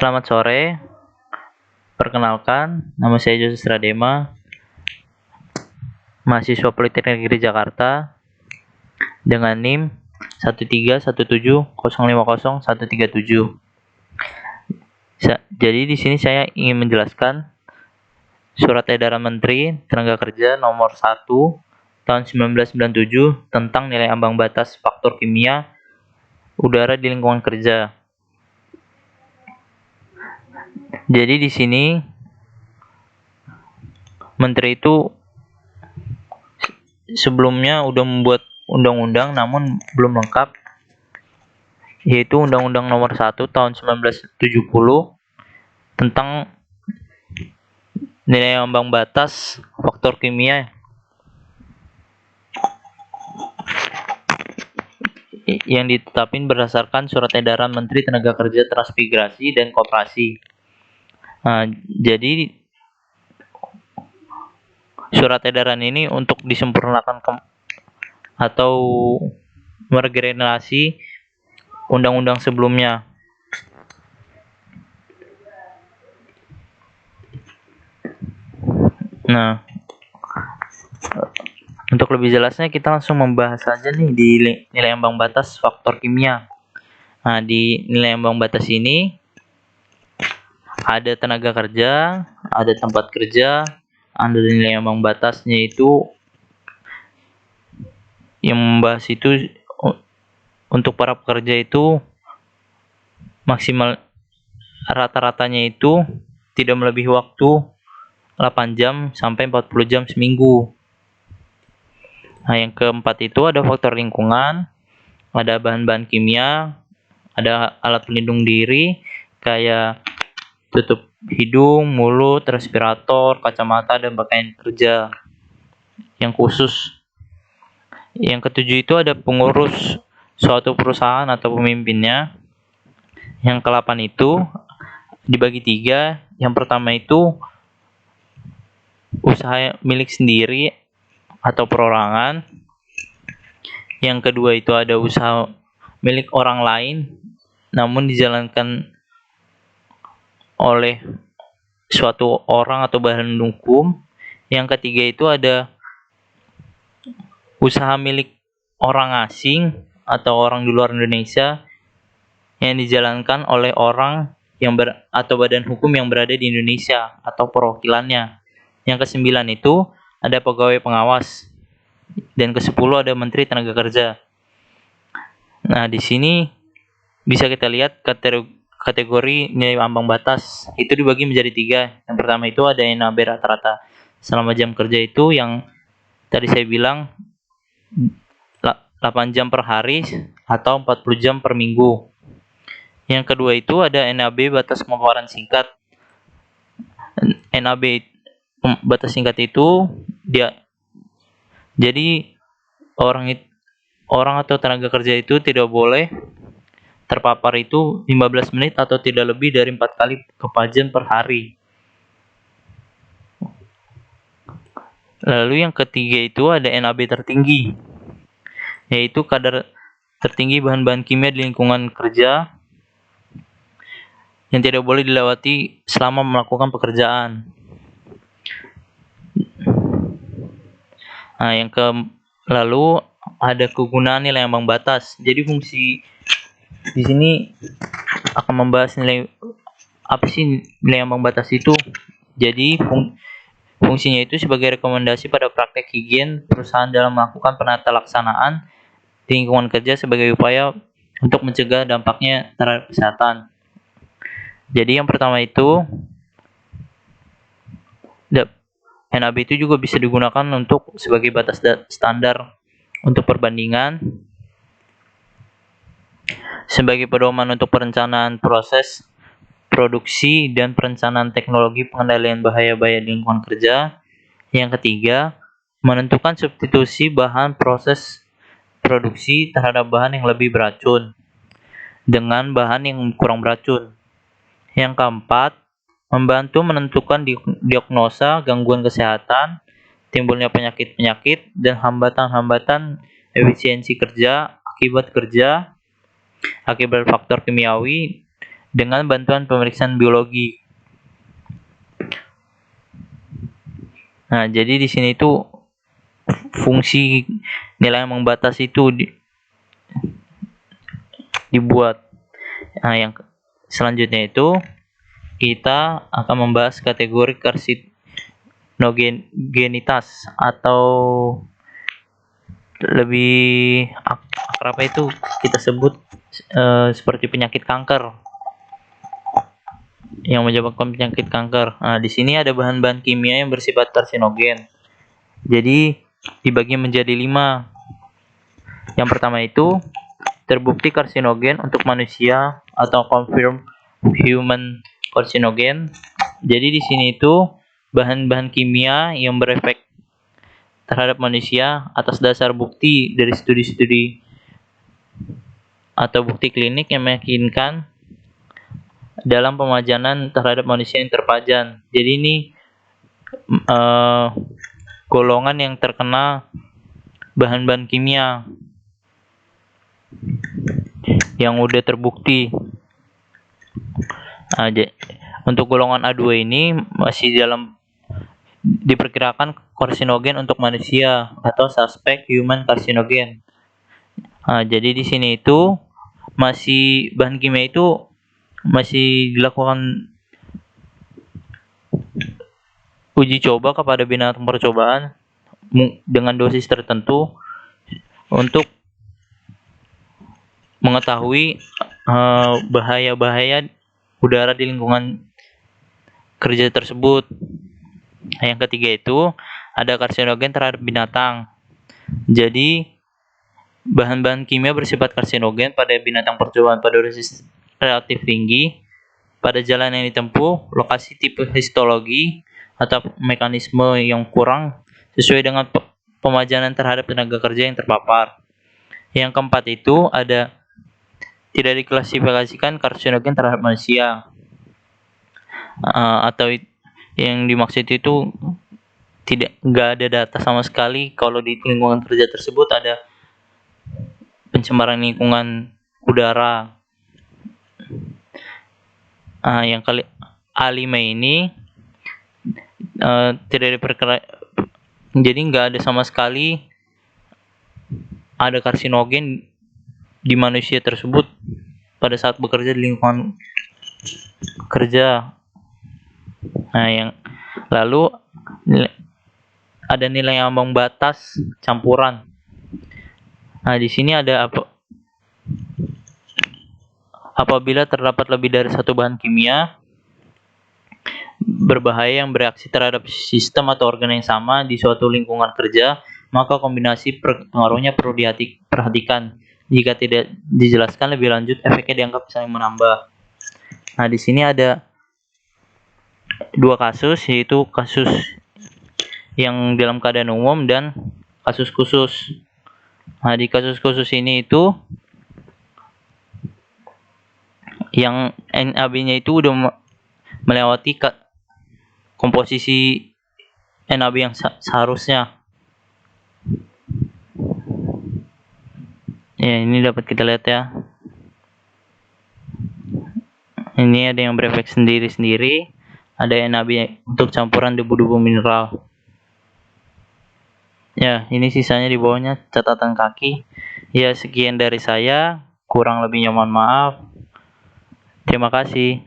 Selamat sore, perkenalkan, nama saya Joses Radema, mahasiswa Politeknik Negeri Jakarta, dengan NIM 13170500137. Jadi di sini saya ingin menjelaskan Surat Edaran Menteri Tenaga Kerja Nomor 1 Tahun 1997 tentang nilai ambang batas faktor kimia udara di lingkungan kerja. Jadi di sini Menteri itu sebelumnya udah membuat undang-undang namun belum lengkap, yaitu Undang-Undang Nomor 1 Tahun 1970 tentang nilai ambang batas faktor kimia yang ditetapkan berdasarkan Surat Edaran Menteri Tenaga Kerja Transmigrasi dan Koperasi. Jadi surat edaran ini untuk disempurnakan atau meregenerasi undang-undang sebelumnya. Nah, untuk lebih jelasnya kita langsung membahas saja nih di nilai ambang batas faktor kimia. Nah, di nilai ambang batas ini ada tenaga kerja, ada tempat kerja, ada nilai ambang batasnya itu yang membahas itu untuk para pekerja itu maksimal rata-ratanya itu tidak melebihi waktu 8 jam sampai 40 jam seminggu. Nah, yang keempat itu ada faktor lingkungan, ada bahan-bahan kimia, ada alat pelindung diri kayak tutup hidung, mulut, respirator, kacamata, dan pakaian kerja yang khusus. Yang ketujuh itu ada pengurus suatu perusahaan atau pemimpinnya. Yang ke-8 itu dibagi 3. Yang pertama itu usaha milik sendiri atau perorangan. Yang kedua itu ada usaha milik orang lain namun dijalankan oleh suatu orang atau badan hukum. Yang ketiga itu ada usaha milik orang asing atau orang di luar Indonesia yang dijalankan oleh orang yang atau badan hukum yang berada di Indonesia atau perwakilannya. Yang ke-9 itu ada pegawai pengawas. Dan ke-10 ada Menteri Tenaga Kerja. Nah, di sini bisa kita lihat kategori nilai ambang batas itu dibagi menjadi 3. Yang pertama itu ada NAB rata-rata selama jam kerja itu yang tadi saya bilang 8 jam per hari atau 40 jam per minggu. Yang kedua itu ada NAB batas pemaparan singkat. NAB batas singkat itu jadi orang atau tenaga kerja itu tidak boleh terpapar itu 15 menit atau tidak lebih dari 4 kali kepajan per hari. Lalu yang ketiga itu ada NAB tertinggi, yaitu kadar tertinggi bahan-bahan kimia di lingkungan kerja yang tidak boleh dilewati selama melakukan pekerjaan. Nah, lalu ada kegunaan nilai ambang batas. Jadi fungsi di sini akan membahas apa sih nilai ambang batas itu. Jadi fungsinya itu sebagai rekomendasi pada praktek higien perusahaan dalam melakukan penata laksanaan di lingkungan kerja sebagai upaya untuk mencegah dampaknya terhadap kesehatan. Jadi yang pertama itu NAB itu juga bisa digunakan untuk sebagai batas standar untuk perbandingan, sebagai pedoman untuk perencanaan proses produksi dan perencanaan teknologi pengendalian bahaya-bahaya di lingkungan kerja. Yang ketiga, menentukan substitusi bahan proses produksi terhadap bahan yang lebih beracun dengan bahan yang kurang beracun. Yang keempat, membantu menentukan diagnosa gangguan kesehatan, timbulnya penyakit-penyakit, dan hambatan-hambatan efisiensi kerja akibat faktor kimiawi dengan bantuan pemeriksaan biologi. Nah, jadi di sini itu fungsi nilai ambang batas itu dibuat. Nah, yang selanjutnya itu kita akan membahas kategori karsinogenitas atau lebih akrab itu kita sebut seperti penyakit kanker yang menyebabkan penyakit kanker. Nah, di sini ada bahan-bahan kimia yang bersifat karsinogen. Jadi dibagi menjadi 5. Yang pertama itu terbukti karsinogen untuk manusia atau confirmed human carcinogen. Jadi di sini itu bahan-bahan kimia yang berefek terhadap manusia atas dasar bukti dari studi-studi atau bukti klinik yang meyakinkan dalam pemajanan terhadap manusia yang terpajan. Jadi ini golongan yang terkena bahan-bahan kimia yang udah terbukti. Nah, untuk golongan A2 ini masih diperkirakan karsinogen untuk manusia atau suspek human karsinogen. Nah, jadi di sini itu masih bahan kimia itu masih dilakukan uji coba kepada binatang percobaan dengan dosis tertentu untuk mengetahui bahaya-bahaya udara di lingkungan kerja tersebut. Nah, yang ketiga itu ada karsinogen terhadap binatang. Jadi bahan-bahan kimia bersifat karsinogen pada binatang percobaan pada dosis relatif tinggi, pada jalan yang ditempuh, lokasi tipe histologi atau mekanisme yang kurang sesuai dengan pemajanan terhadap tenaga kerja yang terpapar. Yang keempat itu ada tidak diklasifikasikan karsinogen terhadap manusia, atau yang dimaksud itu nggak ada data sama sekali kalau di lingkungan kerja tersebut ada pencemaran lingkungan udara. Yang A5 ini tidak diperkirakan, jadi nggak ada sama sekali ada karsinogen di manusia tersebut pada saat bekerja di lingkungan kerja. Nah, yang lalu ada nilai ambang batas campuran. Nah, di sini ada apabila terdapat lebih dari satu bahan kimia berbahaya yang bereaksi terhadap sistem atau organ yang sama di suatu lingkungan kerja, maka kombinasi pengaruhnya perlu diperhatikan. Jika tidak dijelaskan lebih lanjut, efeknya dianggap saling menambah. Nah, di sini ada 2 kasus, yaitu kasus yang dalam keadaan umum dan kasus khusus. Nah, di kasus khusus ini itu yang NAB-nya itu udah melewati komposisi NAB yang seharusnya. Ya, ini dapat kita lihat ya. Ini ada yang berefek sendiri-sendiri, ada NAB untuk campuran debu-debu mineral. Ya, ini sisanya di bawahnya catatan kaki. Ya, sekian dari saya, kurang lebihnya mohon maaf. Terima kasih.